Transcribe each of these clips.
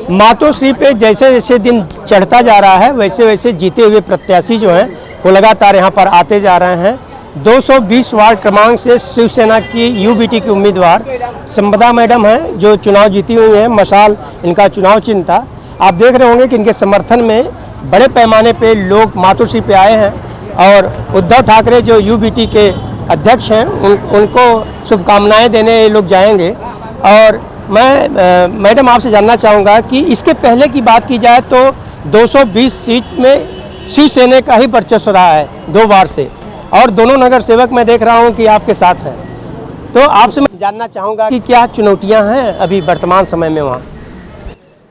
मातोश्री पे जैसे जैसे दिन चढ़ता जा रहा है वैसे वैसे जीते हुए प्रत्याशी जो हैं वो लगातार यहाँ पर आते जा रहे हैं। 220 वार्ड क्रमांक से शिवसेना की यूबीटी की उम्मीदवार संपदा मैडम हैं जो चुनाव जीती हुई हैं। मशाल इनका चुनाव चिन्ह था। आप देख रहे होंगे कि इनके समर्थन में बड़े पैमाने पे लोग मातोश्री पे आए हैं और उद्धव ठाकरे जो यूबीटी के अध्यक्ष हैं उनको शुभकामनाएं देने ये लोग जाएंगे। और मैं मैडम आपसे जानना चाहूँगा कि इसके पहले की बात की जाए तो 220 सीट में शिवसेना का ही वर्चस्व रहा है 2 बार से, और दोनों नगर सेवक मैं देख रहा हूँ कि आपके साथ हैं। तो आपसे मैं जानना चाहूँगा कि क्या चुनौतियाँ हैं अभी वर्तमान समय में वहाँ?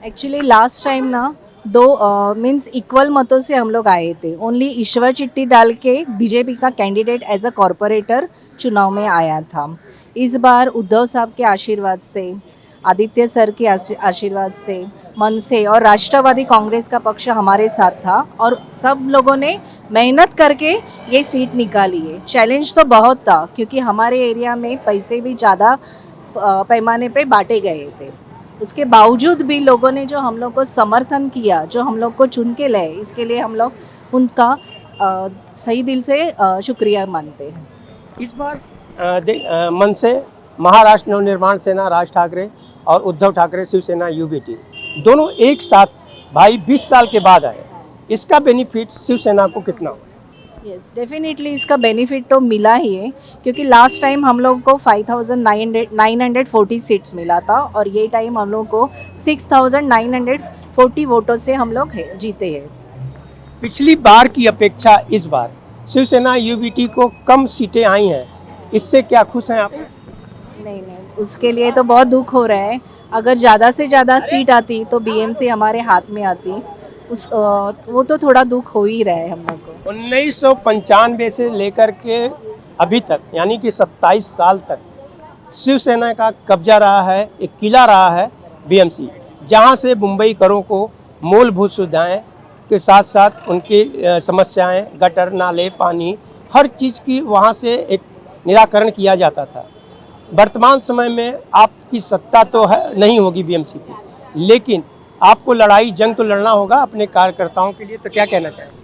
एक्चुअली लास्ट टाइम ना 2 मीन्स इक्वल मतों से हम लोग आए थे। ओनली ईश्वर चिट्ठी डाल के बीजेपी का कैंडिडेट एज अ कॉरपोरेटर चुनाव में आया था। इस बार उद्धव साहब के आशीर्वाद से, आदित्य सर के आशीर्वाद से, मन से और राष्ट्रवादी कांग्रेस का पक्ष हमारे साथ था और सब लोगों ने मेहनत करके ये सीट निकाली है। चैलेंज तो बहुत था क्योंकि हमारे एरिया में पैसे भी ज़्यादा पैमाने पे बांटे गए थे। उसके बावजूद भी लोगों ने जो हम लोग को समर्थन किया, जो हम लोग को चुन के लाए, इसके लिए हम लोग उनका सही दिल से शुक्रिया मानते हैं। इस बार मन से महाराष्ट्र नवनिर्माण सेना राज ठाकरे और उद्धव ठाकरे शिवसेना यूबीटी दोनों एक साथ भाई 20 साल के बाद आए, इसका बेनिफिट शिवसेना को कितना? यस, डेफिनेटली इसका बेनिफिट तो मिला ही है क्योंकि लास्ट टाइम हम लोग को 5,940 सीट्स मिला था और ये टाइम हम लोग को 6,940 वोटों से हम लोग जीते हैं। पिछली बार की अपेक्षा इस बार शिवसेना यूबीटी को कम सीटें आई हैं, इससे क्या खुश हैं आप? नहीं, उसके लिए तो बहुत दुख हो रहा है। अगर ज़्यादा से ज़्यादा सीट आती तो बीएमसी हमारे हाथ में आती, वो तो थोड़ा दुख हो ही रहा है हम लोग को। 1995 से लेकर के अभी तक यानी कि 27 साल तक शिवसेना का कब्जा रहा है, एक किला रहा है बीएमसी, जहां से मुंबई करों को मूलभूत सुविधाएं के साथ साथ उनकी समस्याएं, गटर, नाले, पानी, हर चीज़ की वहां से एक निराकरण किया जाता था। वर्तमान समय में आपकी सत्ता तो है नहीं होगी बीएमसी की, लेकिन आपको लड़ाई जंग तो लड़ना होगा अपने कार्यकर्ताओं के लिए, तो क्या कहना चाहेंगे?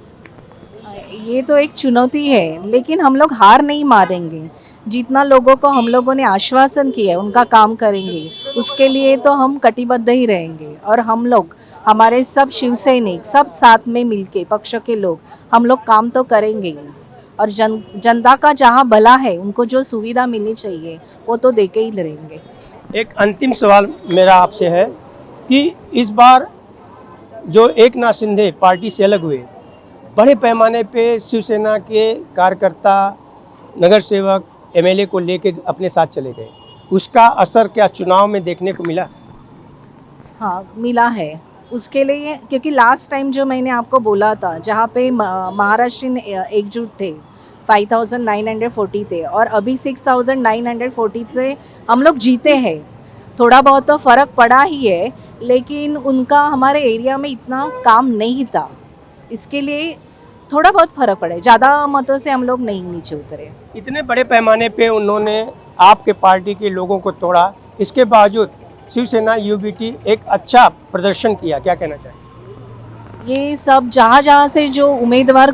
ये तो एक चुनौती है लेकिन हम लोग हार नहीं मारेंगे। जितना लोगों को हम लोगों ने आश्वासन किया है उनका काम करेंगे, उसके लिए तो हम कटिबद्ध ही रहेंगे। और हम लोग, हमारे सब शिव सैनिक सब साथ में मिलके पक्ष के लोग हम लोग काम तो करेंगे ही। और जनता का जहाँ भला है, उनको जो सुविधा मिलनी चाहिए वो तो देके ही रहेंगे। एक अंतिम सवाल मेरा आपसे है कि इस बार जो एकनाथ शिंदे पार्टी से अलग हुए, बड़े पैमाने पे शिवसेना के कार्यकर्ता, नगर सेवक एमएलए को लेके अपने साथ चले गए, उसका असर क्या चुनाव में देखने को मिला? हाँ, मिला है। उसके लिए क्योंकि लास्ट टाइम जो मैंने आपको बोला था, जहाँ पे महाराष्ट्र एकजुट थे 5,940 थे और अभी 6,940 से हम लोग जीते हैं। थोड़ा बहुत तो फ़र्क पड़ा ही है लेकिन उनका हमारे एरिया में इतना काम नहीं था, इसके लिए थोड़ा बहुत फ़र्क पड़े। ज़्यादा मतों से हम लोग नहीं नीचे उतरे। इतने बड़े पैमाने पे उन्होंने आपके पार्टी के लोगों को तोड़ा, इसके बावजूद शिवसेना यूबीटी एक अच्छा प्रदर्शन किया, क्या कहना चाहिए? ये सब जहाँ से जो उम्मीदवार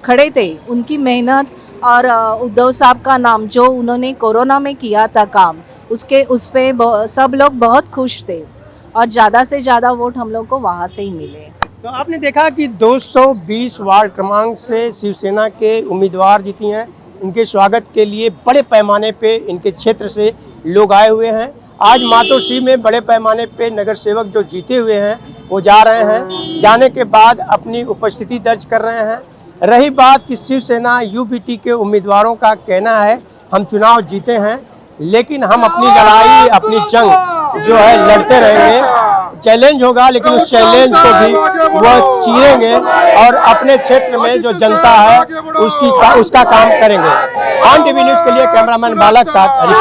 खड़े थे उनकी मेहनत और उद्धव साहब का नाम जो उन्होंने कोरोना में किया था काम, उस पे सब लोग बहुत खुश थे और ज़्यादा से ज़्यादा वोट हम लोग को वहाँ से ही मिले। तो आपने देखा कि 220 वार्ड क्रमांक से शिवसेना के उम्मीदवार जीती हैं। इनके स्वागत के लिए बड़े पैमाने पे इनके क्षेत्र से लोग आए हुए हैं। आज मातोश्री में बड़े पैमाने पे नगर सेवक जो जीते हुए हैं वो जा रहे हैं, जाने के बाद अपनी उपस्थिति दर्ज कर रहे हैं। रही बात कि शिवसेना यूबीटी के उम्मीदवारों का कहना है हम चुनाव जीते हैं लेकिन हम अपनी लड़ाई, अपनी जंग जो है लड़ते रहेंगे। चैलेंज होगा लेकिन उस चैलेंज को भी वो चीरेंगे और अपने क्षेत्र में जो जनता है उसका काम करेंगे। ऑन टीवी न्यूज़ के लिए कैमरामैन बालक साथ हरीश।